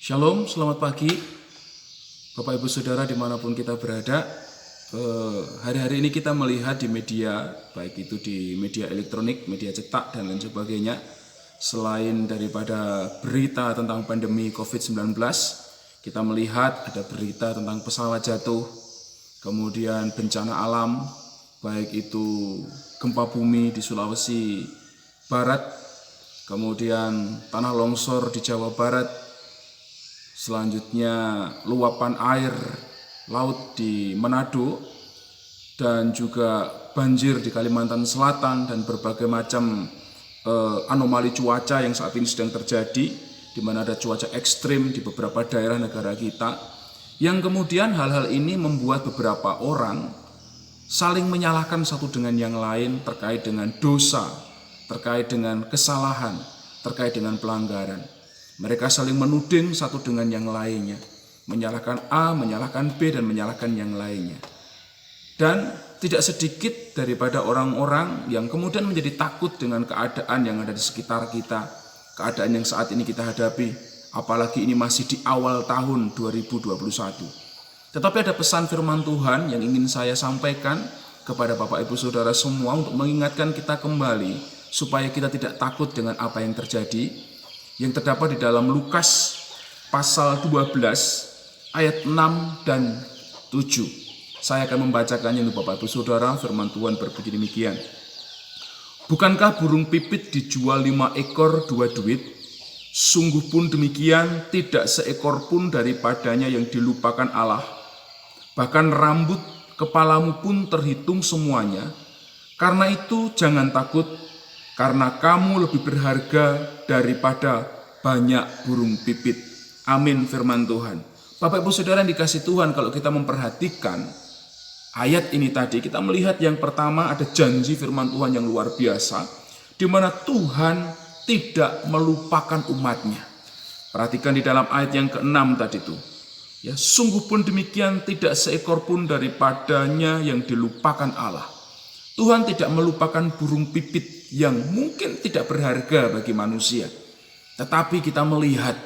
Shalom, selamat pagi Bapak Ibu Saudara dimanapun kita berada. Hari-hari ini kita melihat di media, baik itu di media elektronik, media cetak dan lain sebagainya, selain daripada berita tentang pandemi COVID-19, kita melihat ada berita tentang pesawat jatuh, kemudian bencana alam, baik itu gempa bumi di Sulawesi Barat, kemudian tanah longsor di Jawa Barat, selanjutnya luapan air laut di Manado, dan juga banjir di Kalimantan Selatan dan berbagai macam anomali cuaca yang saat ini sedang terjadi, di mana ada cuaca ekstrim di beberapa daerah negara kita, yang kemudian hal-hal ini membuat beberapa orang saling menyalahkan satu dengan yang lain terkait dengan dosa, terkait dengan kesalahan, terkait dengan pelanggaran. Mereka saling menuding satu dengan yang lainnya, menyalahkan A, menyalahkan B, dan menyalahkan yang lainnya. Dan tidak sedikit daripada orang-orang yang kemudian menjadi takut dengan keadaan yang ada di sekitar kita, keadaan yang saat ini kita hadapi, apalagi ini masih di awal tahun 2021. Tetapi ada pesan firman Tuhan yang ingin saya sampaikan kepada Bapak Ibu Saudara semua untuk mengingatkan kita kembali supaya kita tidak takut dengan apa yang terjadi, yang terdapat di dalam Lukas pasal 12 ayat 6 dan 7. Saya akan membacakannya untuk Bapak Ibu Saudara. Firman Tuhan berbunyi demikian. Bukankah burung pipit dijual 5 ekor 2 duit? Sungguh pun demikian, tidak seekor pun daripadanya yang dilupakan Allah. Bahkan rambut kepalamu pun terhitung semuanya. Karena itu jangan takut, karena kamu lebih berharga daripada banyak burung pipit. Amin firman Tuhan. Bapak Ibu Saudara yang dikasih Tuhan, kalau kita memperhatikan ayat ini tadi, kita melihat yang pertama ada janji firman Tuhan yang luar biasa, di mana Tuhan tidak melupakan umatnya. Perhatikan di dalam ayat yang ke-6 tadi itu. Ya, sungguh pun demikian, tidak seekor pun daripadanya yang dilupakan Allah. Tuhan tidak melupakan burung pipit yang mungkin tidak berharga bagi manusia. Tetapi kita melihat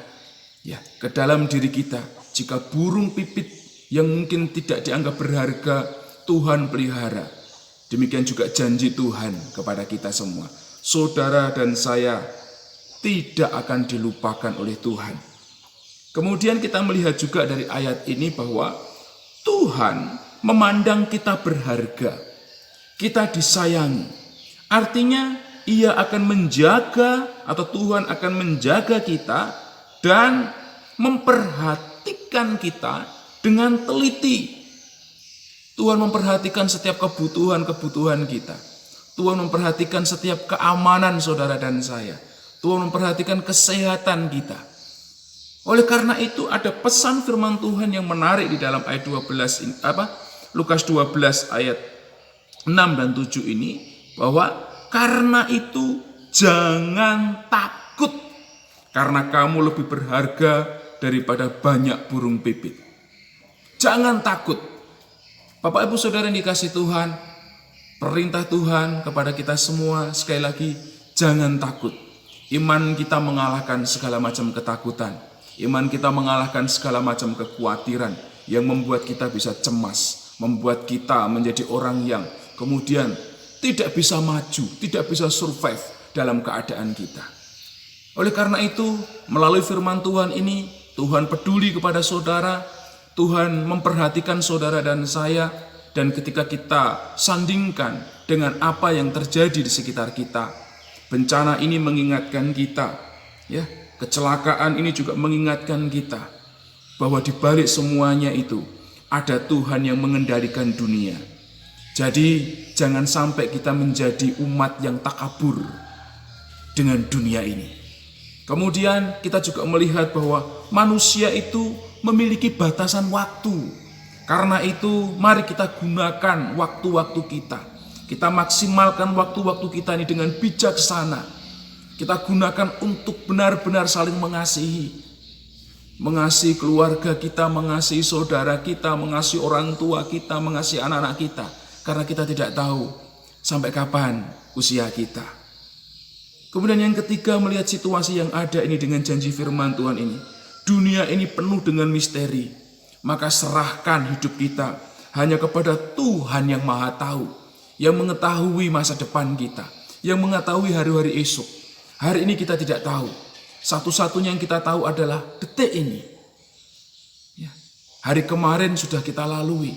ya ke dalam diri kita, jika burung pipit yang mungkin tidak dianggap berharga, Tuhan pelihara. Demikian juga janji Tuhan kepada kita semua. Saudara dan saya tidak akan dilupakan oleh Tuhan. Kemudian kita melihat juga dari ayat ini bahwa Tuhan memandang kita berharga. Kita disayangi. Artinya Ia akan menjaga, atau Tuhan akan menjaga kita dan memperhatikan kita dengan teliti. Tuhan memperhatikan setiap kebutuhan kita. Tuhan memperhatikan setiap keamanan saudara dan saya. Tuhan memperhatikan kesehatan kita. Oleh karena itu ada pesan firman Tuhan yang menarik di dalam ayat 12 ini, Lukas 12 ayat 6 dan 7 ini, bahwa karena itu jangan takut, karena kamu lebih berharga daripada banyak burung pipit. Jangan takut. Bapak Ibu Saudara yang dikasih Tuhan, perintah Tuhan kepada kita semua sekali lagi, jangan takut. Iman kita mengalahkan segala macam ketakutan. Iman kita mengalahkan segala macam kekhawatiran yang membuat kita bisa cemas, membuat kita menjadi orang yang kemudian tidak bisa maju, tidak bisa survive dalam keadaan kita. Oleh karena itu, melalui firman Tuhan ini, Tuhan peduli kepada saudara, Tuhan memperhatikan saudara dan saya, dan ketika kita sandingkan dengan apa yang terjadi di sekitar kita, bencana ini mengingatkan kita, ya, kecelakaan ini juga mengingatkan kita bahwa di balik semuanya itu ada Tuhan yang mengendalikan dunia. Jadi jangan sampai kita menjadi umat yang takabur dengan dunia ini. Kemudian kita juga melihat bahwa manusia itu memiliki batasan waktu. Karena itu mari kita gunakan waktu-waktu kita. Kita maksimalkan waktu-waktu kita ini dengan bijaksana. Kita gunakan untuk benar-benar saling mengasihi. Mengasihi keluarga kita, mengasihi saudara kita, mengasihi orang tua kita, mengasihi anak-anak kita. Karena kita tidak tahu sampai kapan usia kita. Kemudian yang ketiga, melihat situasi yang ada ini dengan janji firman Tuhan ini. Dunia ini penuh dengan misteri. Maka serahkan hidup kita hanya kepada Tuhan yang Maha Tahu, yang mengetahui masa depan kita, yang mengetahui hari-hari esok. Hari ini kita tidak tahu. Satu-satunya yang kita tahu adalah detik ini. Ya. Hari kemarin sudah kita lalui.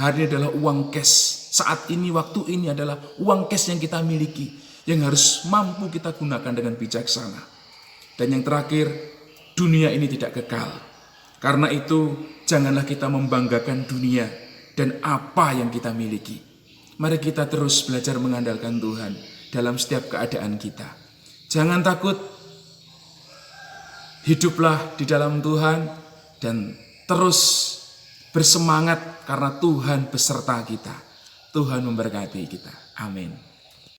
Hari ini adalah uang cash. Saat ini, waktu ini adalah uang cash yang kita miliki, yang harus mampu kita gunakan dengan bijaksana. Dan yang terakhir, dunia ini tidak kekal. Karena itu, janganlah kita membanggakan dunia dan apa yang kita miliki. Mari kita terus belajar mengandalkan Tuhan dalam setiap keadaan kita. Jangan takut. Hiduplah di dalam Tuhan dan terus bersemangat karena Tuhan beserta kita. Tuhan memberkati kita. Amin.